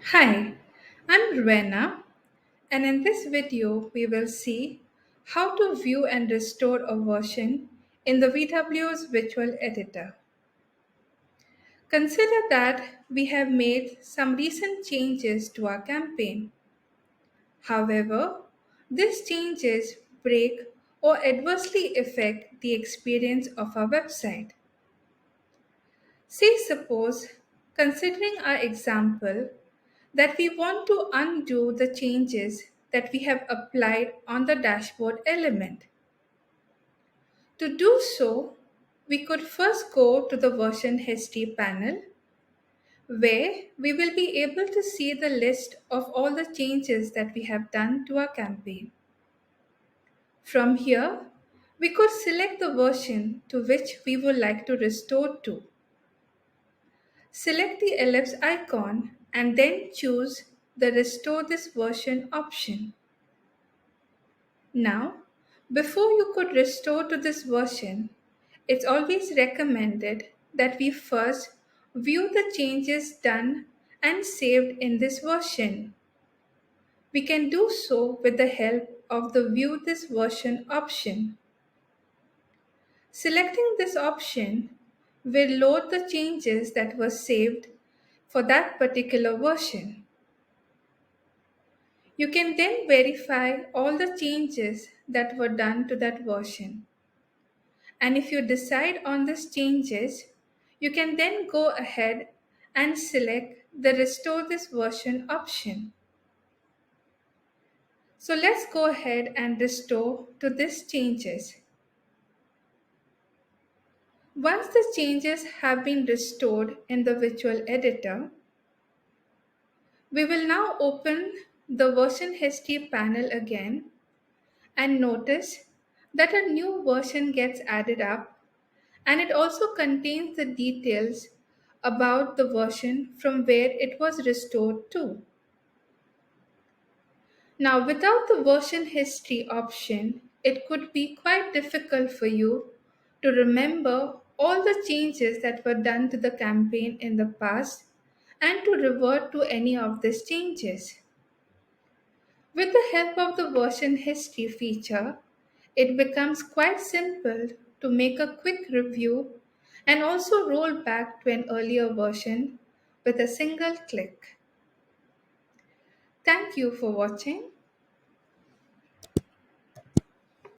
Hi, I'm Rowena, and in this video, we will see how to view and restore a version in the VW's Visual Editor. Consider that we have made some recent changes to our campaign. However, these changes break or adversely affect the experience of our website. Say, suppose, considering our example, that we want to undo the changes that we have applied on the dashboard element. To do so, we could first go to the version history panel where we will be able to see the list of all the changes that we have done to our campaign. From here, we could select the version to which we would like to restore to. Select the ellipse icon and then choose the Restore this version option. Now, before you could restore to this version, it's always recommended that we first view the changes done and saved in this version. We can do so with the help of the View this version option. Selecting this option will load the changes that were saved for that particular version. You can then verify all the changes that were done to that version. And if you decide on these changes, you can then go ahead and select the Restore this version option. So let's go ahead and restore to these changes. Once the changes have been restored in the Visual Editor, we will now open the version history panel again and notice that a new version gets added up, and it also contains the details about the version from where it was restored to. Now, without the version history option, it could be quite difficult for you to remember all the changes that were done to the campaign in the past and to revert to any of these changes. With the help of the version history feature, it becomes quite simple to make a quick review and also roll back to an earlier version with a single click. Thank you for watching.